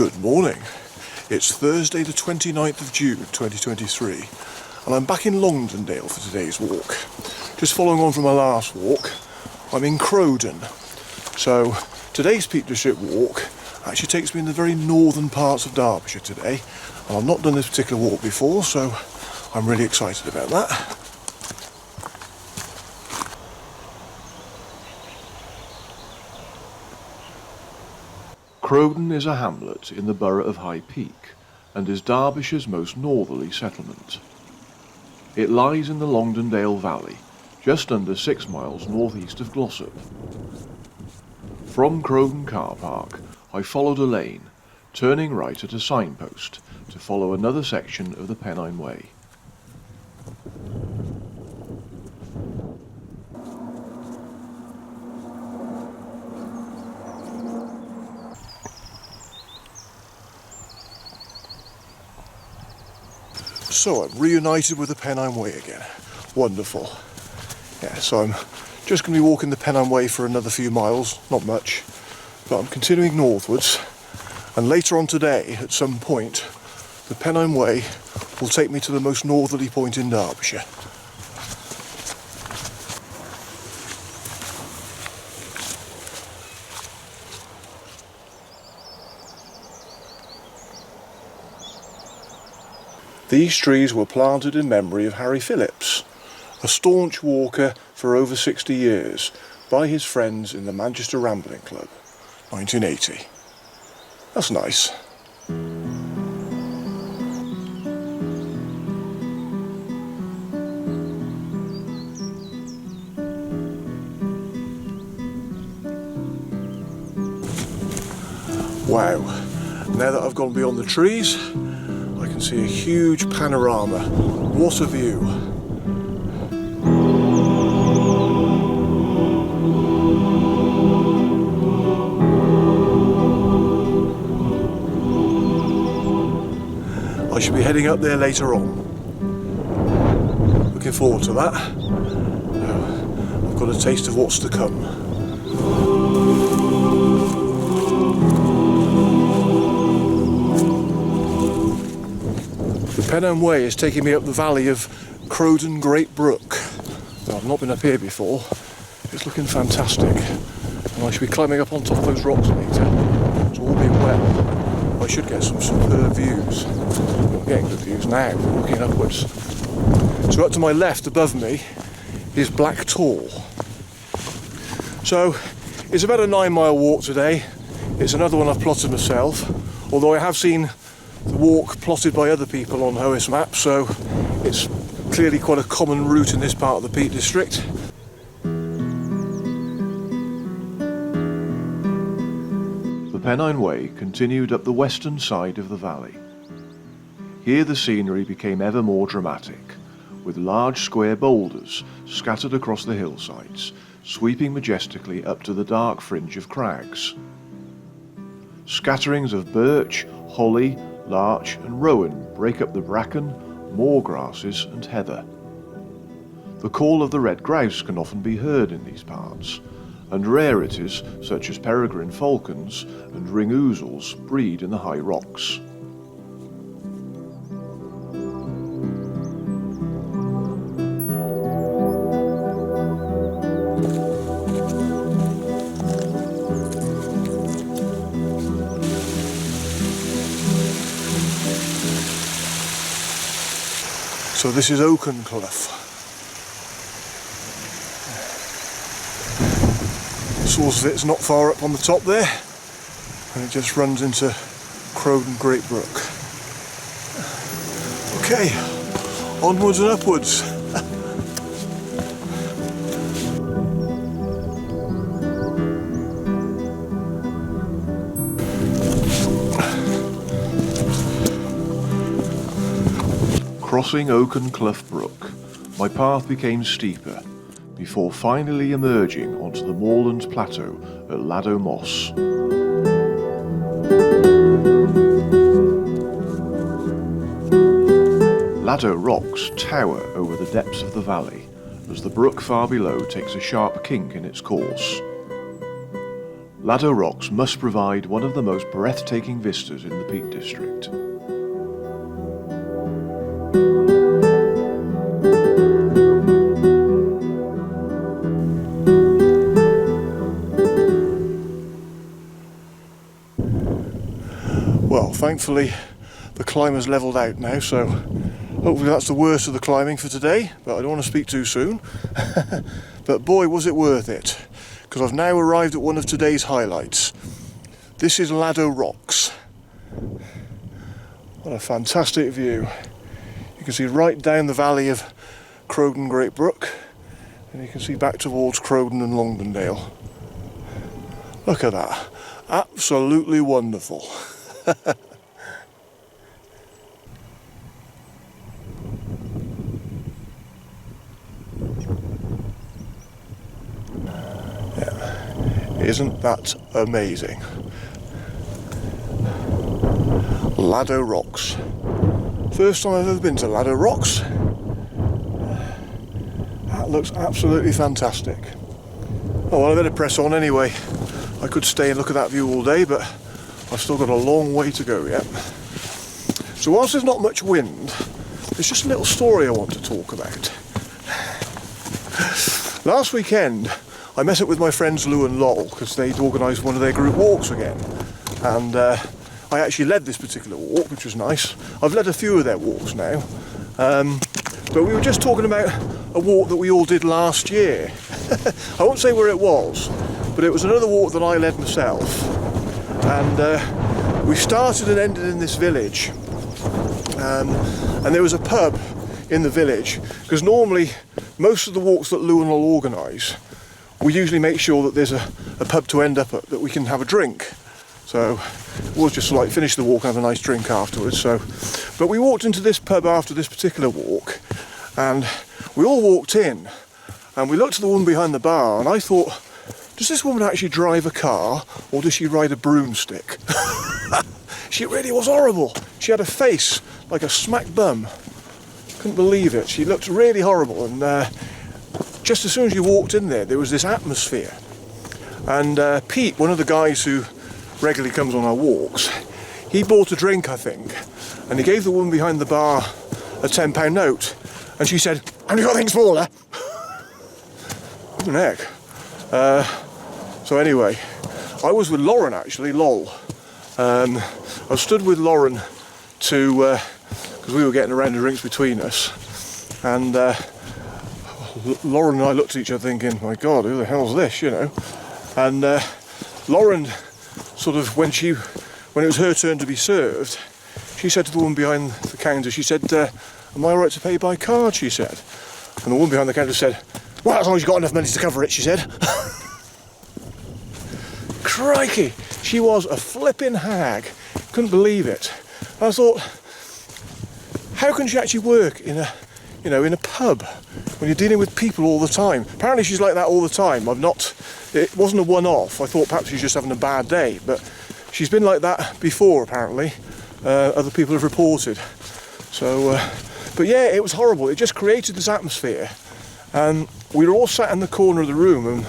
Good morning. It's Thursday the 29th of June 2023 and I'm back in Longdendale for today's walk. Just following on from my last walk, I'm in Crowden. So today's Peak District walk actually takes me in the very northern parts of Derbyshire today, and I've not done this particular walk before, so I'm really excited about that. Crowden is a hamlet in the borough of High Peak and is Derbyshire's most northerly settlement. It lies in the Longdendale Valley, just under 6 miles northeast of Glossop. From Crowden car park, I followed a lane, turning right at a signpost to follow another section of the Pennine Way. So I'm reunited with the Pennine Way again. Wonderful. Yeah, so I'm just going to be walking the Pennine Way for another few miles, not much, but I'm continuing northwards, and later on today, at some point, the Pennine Way will take me to the most northerly point in Derbyshire. These trees were planted in memory of Harry Phillips, a staunch walker for over 60 years, by his friends in the Manchester Rambling Club, 1980. That's nice. Wow, now that I've gone beyond the trees, I can see a huge panorama. What a view! I should be heading up there later on. Looking forward to that. I've got a taste of what's to come. The Pennine Way is taking me up the valley of Crowden Great Brook. Now, I've not been up here before. It's looking fantastic. And I should be climbing up on top of those rocks later. So all being well, I should get some superb views. I'm getting good views now, looking upwards. So up to my left above me is Black Tor. So it's about a 9-mile walk today. It's another one I've plotted myself, although I have seen the walk plotted by other people on OS maps, so it's clearly quite a common route in this part of the Peak District. The Pennine Way continued up the western side of the valley. Here the scenery became ever more dramatic, with large square boulders scattered across the hillsides, sweeping majestically up to the dark fringe of crags. Scatterings of birch, holly, larch and rowan break up the bracken, moor grasses and heather. The call of the red grouse can often be heard in these parts, and rarities such as peregrine falcons and ring ouzels breed in the high rocks. So this is Oakenclough. The source of it is not far up on the top there, and it just runs into Crowden Great Brook. Okay, onwards and upwards. Crossing Oakenclough Brook, my path became steeper, before finally emerging onto the moorland plateau at Laddow Moss. Laddow rocks tower over the depths of the valley, as the brook far below takes a sharp kink in its course. Laddow Rocks must provide one of the most breathtaking vistas in the Peak District. Well, thankfully the climb has levelled out now, so hopefully that's the worst of the climbing for today, but I don't want to speak too soon. But boy, was it worth it, because I've now arrived at one of today's highlights. This is Laddow Rocks. What a fantastic view. You can see right down the valley of Crowden Great Brook, and you can see back towards Crowden and Longdendale. Look at that. Absolutely wonderful. Isn't that amazing? Laddow Rocks. First time I've ever been to Laddow Rocks. That looks absolutely fantastic. Oh well, I better press on anyway. I could stay and look at that view all day, but I've still got a long way to go yet. So whilst there's not much wind, there's just a little story I want to talk about. Last weekend I met up with my friends Lou and Lol because they'd organised one of their group walks again, and I actually led this particular walk, which was nice. I've led a few of their walks now, but we were just talking about a walk that we all did last year. I won't say where it was, but it was another walk that I led myself, and we started and ended in this village, and there was a pub in the village, because normally most of the walks that Lou and Lol organise, we usually make sure that there's a pub to end up at that we can have a drink. So we'll just like finish the walk and have a nice drink afterwards. So, but we walked into this pub after this particular walk, and we all walked in, and we looked at the woman behind the bar, and I thought, does this woman actually drive a car, or does she ride a broomstick? She really was horrible. She had a face like a smack bum. Couldn't believe it. She looked really horrible, and just as soon as you walked in there was this atmosphere. And Pete, one of the guys who regularly comes on our walks, he bought a drink, I think, and he gave the woman behind the bar a £10 note, and she said, "Have you got anything smaller?" What the heck? So anyway, I was with Lauren actually, Lol. I stood with Lauren to, because we were getting a round of drinks between us, and Lauren and I looked at each other thinking, my God, who the hell's this, you know? And Lauren sort of, when it was her turn to be served, she said to the woman behind the counter, she said, "Am I alright to pay by card?" she said. And the woman behind the counter said, "Well, as long as you've got enough money to cover it," she said. Crikey, she was a flipping hag. Couldn't believe it. I thought, how can she actually work in a pub when you're dealing with people all the time? Apparently she's like that all the time. It wasn't a one-off. I thought perhaps she's just having a bad day, but she's been like that before, apparently. Other people have reported. So, but yeah, it was horrible. It just created this atmosphere, and we were all sat in the corner of the room, and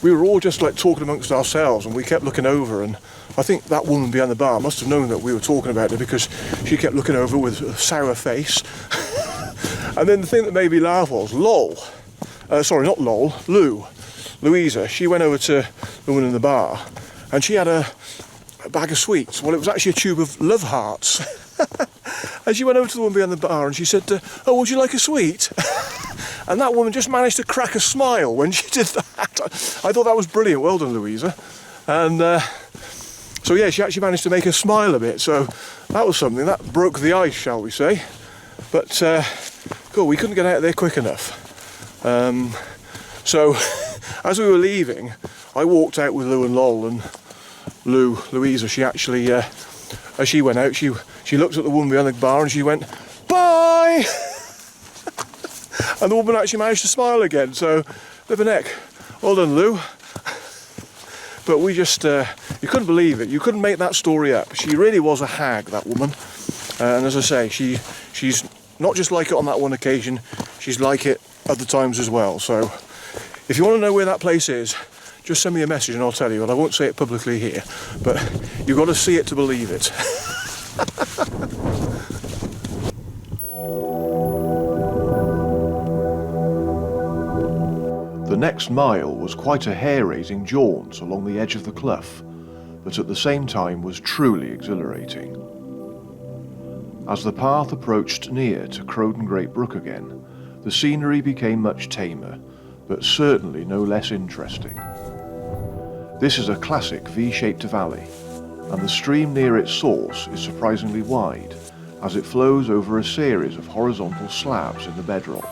we were all just like talking amongst ourselves, and we kept looking over, and I think that woman behind the bar must have known that we were talking about her, because she kept looking over with a sour face. And then the thing that made me laugh was Louisa, she went over to the woman in the bar, and she had a bag of sweets. Well, it was actually a tube of love hearts. And she went over to the woman behind the bar and she said, "Oh, would you like a sweet?" And that woman just managed to crack a smile when she did that. I thought that was brilliant. Well done, Louisa. And so yeah, she actually managed to make her smile a bit. So that was something. That broke the ice, shall we say. But cool, we couldn't get out of there quick enough. So as we were leaving, I walked out with Lou and Lol, and Louisa, she actually, as she went out, she looked at the woman behind the bar and she went, "Bye!" And the woman actually managed to smile again, so live a neck. Well done, Lou. But we just, you couldn't believe it. You couldn't make that story up. She really was a hag, that woman. And as I say, she's not just like it on that one occasion, she's like it other times as well. So if you want to know where that place is, just send me a message and I'll tell you, and I won't say it publicly here, but you've got to see it to believe it. The next mile was quite a hair-raising jaunt along the edge of the clough, but at the same time was truly exhilarating. As the path approached near to Crowden Great Brook again, the scenery became much tamer, but certainly no less interesting. This is a classic V-shaped valley, and the stream near its source is surprisingly wide, as it flows over a series of horizontal slabs in the bedrock.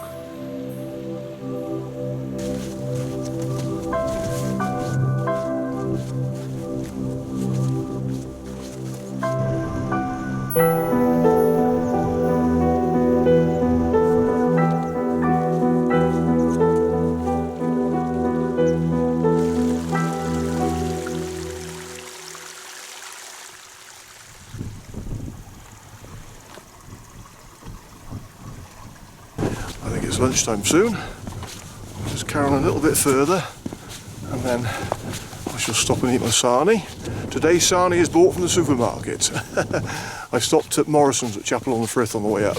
It's lunchtime soon. I'll just carry on a little bit further and then I shall stop and eat my sarnie. Today's sarnie is bought from the supermarket. I stopped at Morrison's at Chapel-on-the-Firth on the way up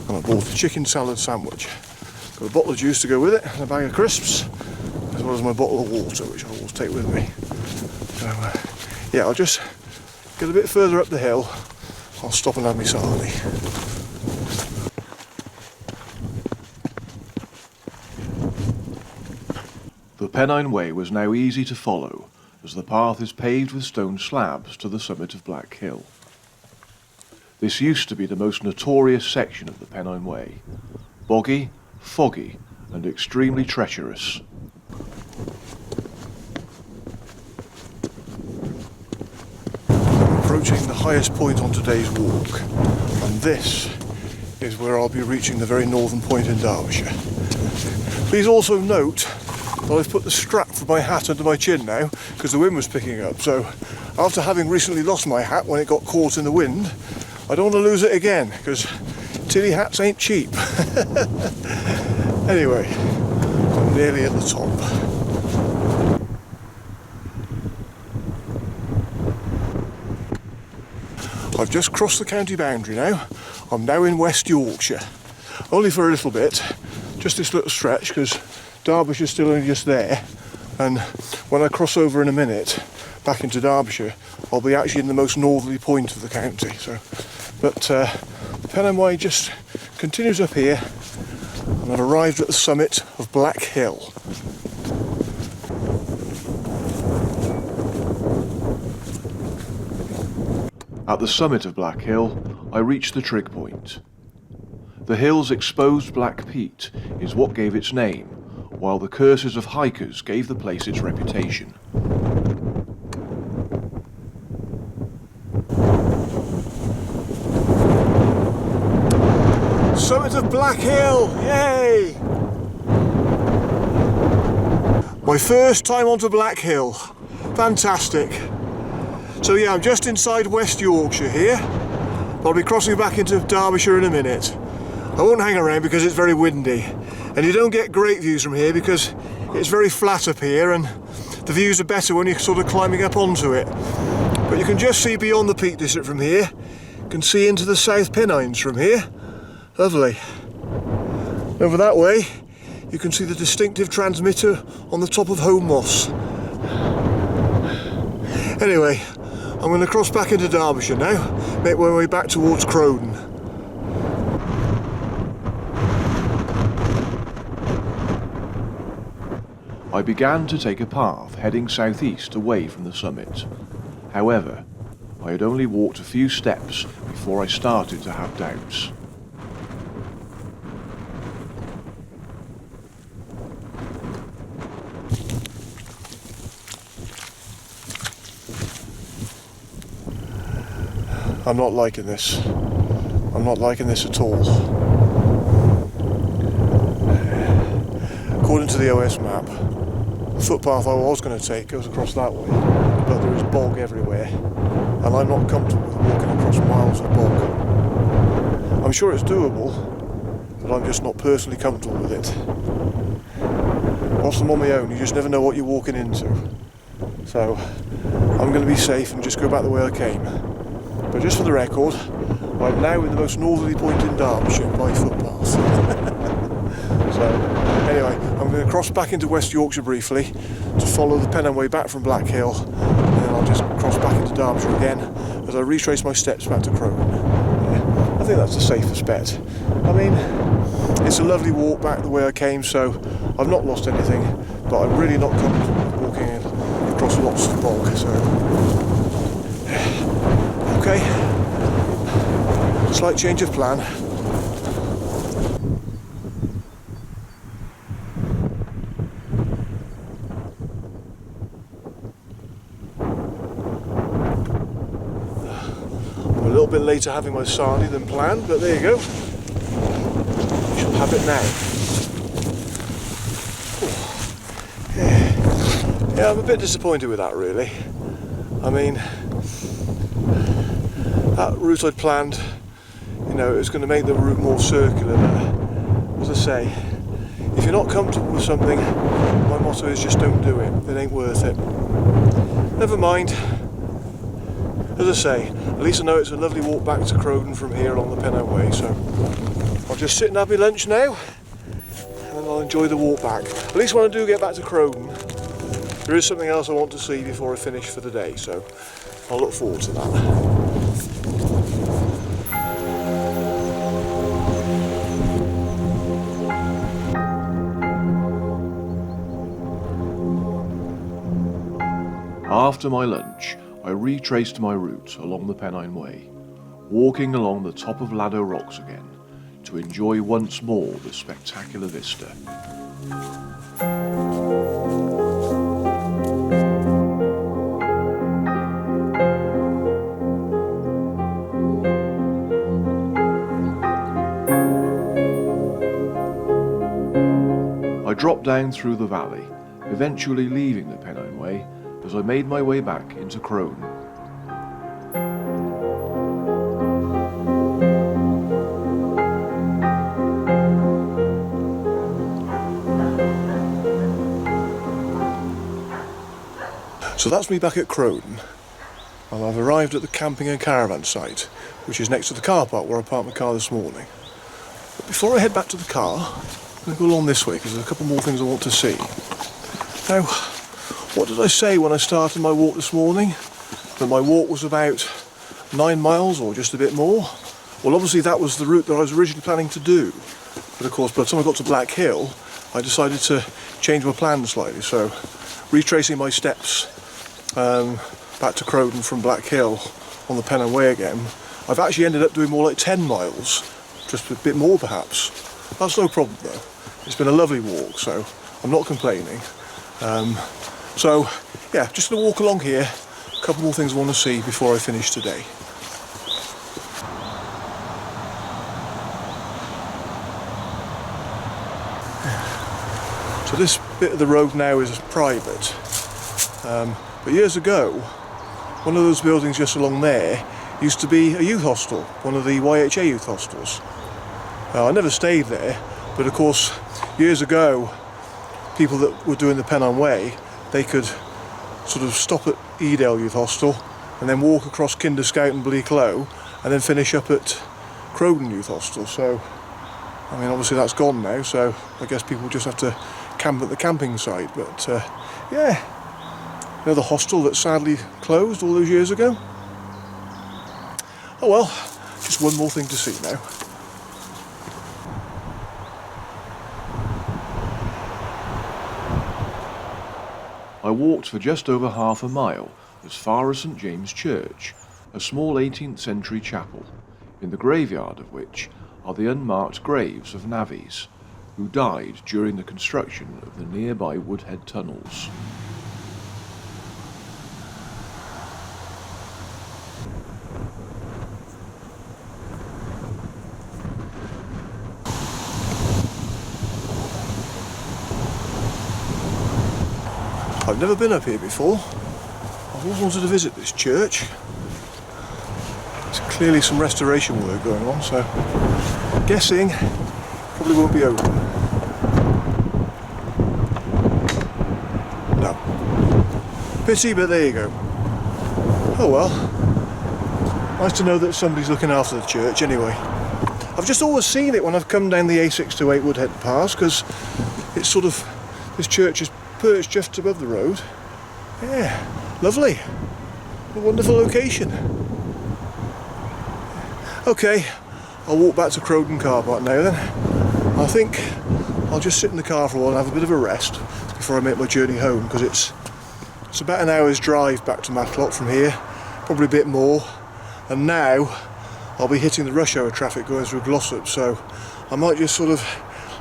and I bought a chicken salad sandwich. Got a bottle of juice to go with it and a bag of crisps, as well as my bottle of water, which I'll always take with me. So yeah, I'll just get a bit further up the hill. I'll stop and have my sarnie. The Pennine Way was now easy to follow, as the path is paved with stone slabs to the summit of Black Hill. This used to be the most notorious section of the Pennine Way, boggy, foggy and extremely treacherous. I'm approaching the highest point on today's walk, and this is where I'll be reaching the very northern point in Derbyshire. Please also note that I've put the strap for my hat under my chin now because the wind was picking up, so after having recently lost my hat when it got caught in the wind, I don't want to lose it again because tilly hats ain't cheap. Anyway, I'm nearly at the top. I've just crossed the county boundary now. I'm now in West Yorkshire, only for a little bit, just this little stretch because Derbyshire's still only just there, and when I cross over in a minute back into Derbyshire I'll be actually in the most northerly point of the county. So, but the Pennine Way just continues up here and I've arrived at the summit of Black Hill. At the summit of Black Hill, I reached the trig point. The hill's exposed black peat is what gave its name, while the curses of hikers gave the place its reputation. Summit of Black Hill, yay! My first time onto Black Hill, fantastic. So yeah, I'm just inside West Yorkshire here. I'll be crossing back into Derbyshire in a minute. I won't hang around because it's very windy, and you don't get great views from here because it's very flat up here and the views are better when you're sort of climbing up onto it. But you can just see beyond the Peak District from here. You can see into the South Pennines from here. Lovely. Over that way you can see the distinctive transmitter on the top of Home Moss. Anyway, I'm going to cross back into Derbyshire now, make my way back towards Crowden. I began to take a path heading southeast away from the summit. However, I had only walked a few steps before I started to have doubts. I'm not liking this. I'm not liking this at all. According to the OS map, the footpath I was going to take goes across that way, but there is bog everywhere, and I'm not comfortable with walking across miles of bog. I'm sure it's doable, but I'm just not personally comfortable with it. whilst I'm on my own, you just never know what you're walking into. So I'm going to be safe and just go back the way I came. But just for the record, I'm now in the most northerly point in Derbyshire by footpath. So anyway, I'm going to cross back into West Yorkshire briefly to follow the Pennine Way back from Black Hill, and then I'll just cross back into Derbyshire again as I retrace my steps back to Crowden. Yeah, I think that's the safest bet. I mean, it's a lovely walk back the way I came, so I've not lost anything, but I'm really not comfortable walking across lots of bog, so okay, slight change of plan. I'm a little bit later having my sarnie than planned, but there you go. I shall have it now. Yeah, I'm a bit disappointed with that, really. I mean, that route I'd planned, you know, it was going to make the route more circular, but as I say, if you're not comfortable with something, my motto is just don't do it. It ain't worth it. Never mind. As I say, at least I know it's a lovely walk back to Crowden from here along the Pennine Way, so I'll just sit and have my lunch now, and then I'll enjoy the walk back. At least when I do get back to Crowden, there is something else I want to see before I finish for the day, so I'll look forward to that. After my lunch, I retraced my route along the Pennine Way, walking along the top of Laddow rocks again to enjoy once more the spectacular vista. I dropped down through the valley, eventually leaving the Pennine Way as I made my way back into Crowden. So that's me back at Crowden, and I've arrived at the camping and caravan site, which is next to the car park where I parked my car this morning. But before I head back to the car, I'm going to go along this way because there's a couple more things I want to see. Now, what did I say when I started my walk this morning? That my walk was about 9 miles or just a bit more? Well, obviously that was the route that I was originally planning to do. But of course, by the time I got to Black Hill, I decided to change my plan slightly. So, retracing my steps back to Crowden from Black Hill on the Pennine Way again, I've actually ended up doing more like 10 miles, just a bit more perhaps. That's no problem though. It's been a lovely walk, so I'm not complaining. So yeah, just going to walk along here, a couple more things I want to see before I finish today. So this bit of the road now is private, but years ago, one of those buildings just along there used to be a youth hostel, one of the YHA youth hostels. I never stayed there, but of course, years ago, people that were doing the Pennine Way, they could sort of stop at Edale Youth Hostel and then walk across Kinder Scout and Bleak Low and then finish up at Crowden Youth Hostel. So, I mean, obviously that's gone now, so I guess people just have to camp at the camping site. But yeah, you know, the hostel that sadly closed all those years ago. Oh well, just one more thing to see now. I walked for just over half a mile as far as St James Church, a small 18th century chapel, in the graveyard of which are the unmarked graves of navvies who died during the construction of the nearby Woodhead tunnels. I've never been up here before. I've always wanted to visit this church. There's clearly some restoration work going on, so I'm guessing probably won't be open. Pity, but there you go. Oh well. Nice to know that somebody's looking after the church anyway. I've just always seen it when I've come down the A628 Woodhead Pass, because it's sort of, this church is perched just above the road. Yeah, lovely. A wonderful location. Okay, I'll walk back to Crowden car park now then. I think I'll just sit in the car for a while and have a bit of a rest before I make my journey home, because it's about an hour's drive back to Matlock from here, probably a bit more. And now I'll be hitting the rush hour traffic going through Glossop, so I might just sort of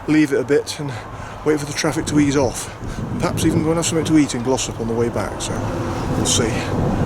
leave it a bit and wait for the traffic to ease off, and perhaps even go and have something to eat in Glossop on the way back, so we'll see.